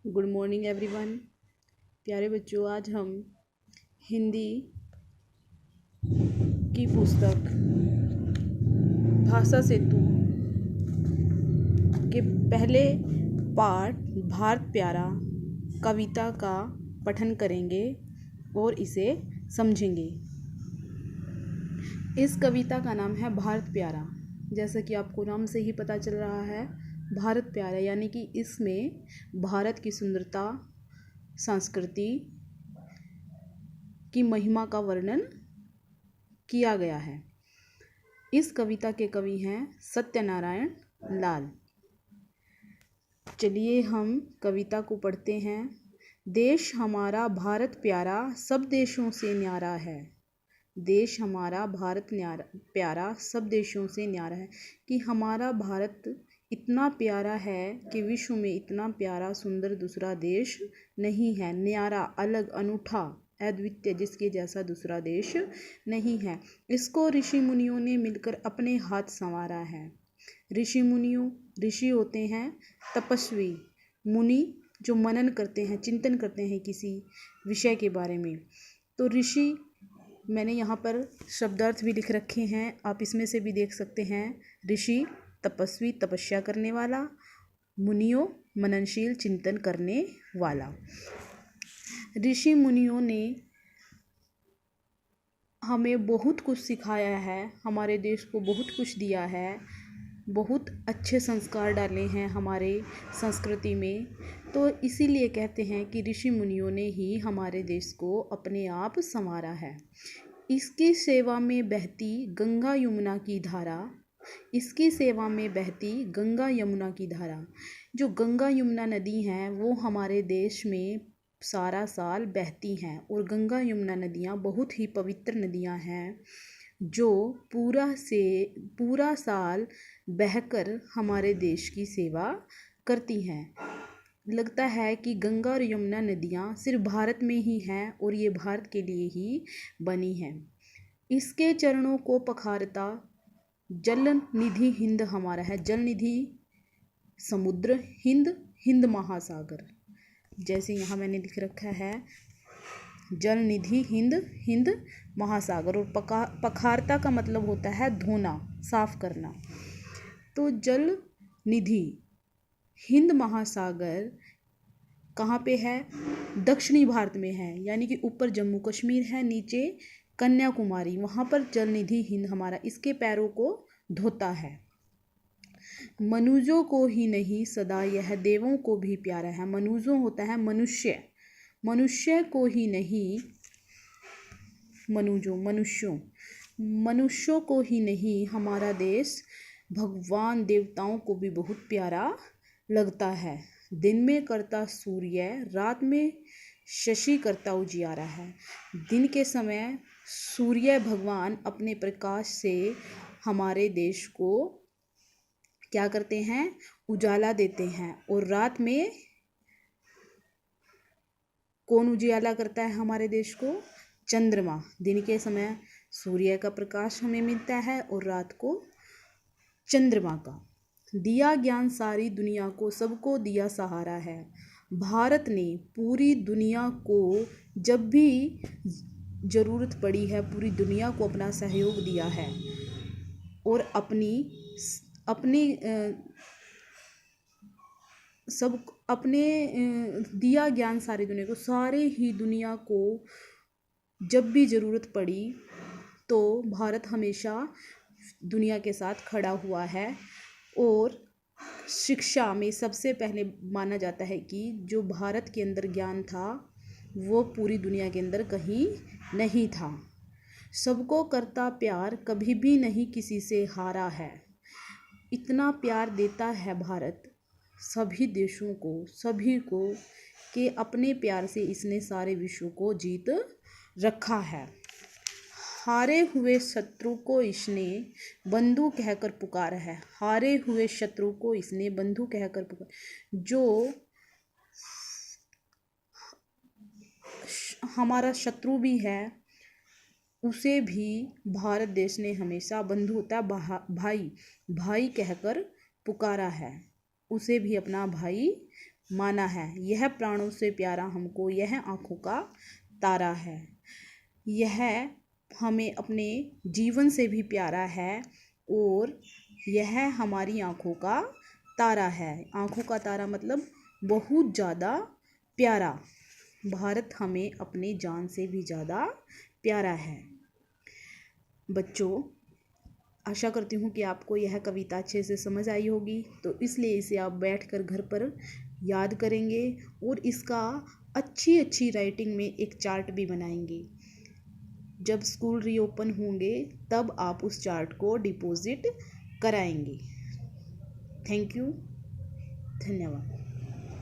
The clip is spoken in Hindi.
Good morning everyone. प्यारे बच्चों, आज हम हिंदी की पुस्तक भाषा सेतु के पहले पाठ भारत प्यारा कविता का पठन करेंगे और इसे समझेंगे। इस कविता का नाम है भारत प्यारा। जैसा कि आपको नाम से ही पता चल रहा है, भारत प्यारा यानी कि इसमें भारत की सुंदरता, संस्कृति की महिमा का वर्णन किया गया है। इस कविता के कवि हैं सत्यनारायण लाल। चलिए हम कविता को पढ़ते हैं। देश हमारा भारत प्यारा सब देशों से न्यारा है। देश हमारा भारत प्यारा सब देशों से न्यारा है कि हमारा भारत इतना प्यारा है कि विश्व में इतना प्यारा सुंदर दूसरा देश नहीं है। न्यारा, अलग, अनूठा, अद्वितीय, जिसके जैसा दूसरा देश नहीं है। इसको ऋषि मुनियों ने मिलकर अपने हाथ संवारा है। ऋषि होते हैं तपस्वी, मुनि जो मनन करते हैं, चिंतन करते हैं किसी विषय के बारे में। तो ऋषि, मैंने यहाँ पर शब्दार्थ भी लिख रखे हैं, आप इसमें से भी देख सकते हैं। ऋषि तपस्वी, तपस्या करने वाला, मुनियों मननशील, चिंतन करने वाला। ऋषि मुनियों ने हमें बहुत कुछ सिखाया है, हमारे देश को बहुत कुछ दिया है, बहुत अच्छे संस्कार डाले हैं हमारे संस्कृति में। तो इसीलिए कहते हैं कि ऋषि मुनियों ने ही हमारे देश को अपने आप संवारा है। इसकी सेवा में बहती गंगा यमुना की धारा, इसकी सेवा में बहती गंगा यमुना की धारा। जो गंगा यमुना नदी हैं वो हमारे देश में सारा साल बहती हैं, और गंगा यमुना नदियाँ बहुत ही पवित्र नदियाँ हैं जो पूरा साल बहकर हमारे देश की सेवा करती हैं। लगता है कि गंगा और यमुना नदियाँ सिर्फ भारत में ही हैं और ये भारत के लिए ही बनी हैं। इसके चरणों को पखारता जल निधि हिंद हमारा है। जल निधि समुद्र, हिंद महासागर। जैसे यहाँ मैंने लिख रखा है जल निधि हिंद महासागर। और पखारता का मतलब होता है धोना, साफ करना। तो जल निधि हिंद महासागर कहाँ पे है? दक्षिणी भारत में है, यानी कि ऊपर जम्मू कश्मीर है, नीचे कन्याकुमारी, वहाँ पर जल निधि हिंद हमारा इसके पैरों को धोता है। मनुजों को ही नहीं सदा यह देवों को भी प्यारा है। मनुजों होता है मनुष्य, मनुष्य को ही नहीं, मनुष्यों को ही नहीं हमारा देश भगवान देवताओं को भी बहुत प्यारा लगता है। दिन में करता सूर्य, रात में शशि करता उजियारा है। दिन के समय सूर्य भगवान अपने प्रकाश से हमारे देश को क्या करते हैं? उजाला देते हैं। और रात में कौन उजियाला करता है हमारे देश को? चंद्रमा। दिन के समय सूर्य का प्रकाश हमें मिलता है और रात को चंद्रमा का। दिया ज्ञान सारी दुनिया को, सबको दिया सहारा है। भारत ने पूरी दुनिया को जब भी ज़रूरत पड़ी है, पूरी दुनिया को अपना सहयोग दिया है और दिया ज्ञान सारी दुनिया को। सारे ही दुनिया को जब भी ज़रूरत पड़ी तो भारत हमेशा दुनिया के साथ खड़ा हुआ है। और शिक्षा में सबसे पहले माना जाता है कि जो भारत के अंदर ज्ञान था वो पूरी दुनिया के अंदर कहीं नहीं था। सबको करता प्यार, कभी भी नहीं किसी से हारा है। इतना प्यार देता है भारत सभी देशों को, सभी को, कि अपने प्यार से इसने सारे विश्व को जीत रखा है। हारे हुए शत्रु को इसने बंधु कहकर पुकारा है। हारे हुए शत्रु को इसने बंधु कहकर पुकारा। जो हमारा शत्रु भी है उसे भी भारत देश ने हमेशा बंधु होता भाई कहकर पुकारा है। उसे भी अपना भाई माना है। यह प्राणों से प्यारा हमको यह आँखों का तारा है। यह हमें अपने जीवन से भी प्यारा है और यह हमारी आँखों का तारा है। आँखों का तारा मतलब बहुत ज़्यादा प्यारा। भारत हमें अपने जान से भी ज़्यादा प्यारा है। बच्चों, आशा करती हूँ कि आपको यह कविता अच्छे से समझ आई होगी, तो इसलिए इसे आप बैठकर घर पर याद करेंगे और इसका अच्छी अच्छी राइटिंग में एक चार्ट भी बनाएंगे। जब स्कूल रीओपन होंगे तब आप उस चार्ट को डिपॉजिट कराएंगे। थैंक यू, धन्यवाद।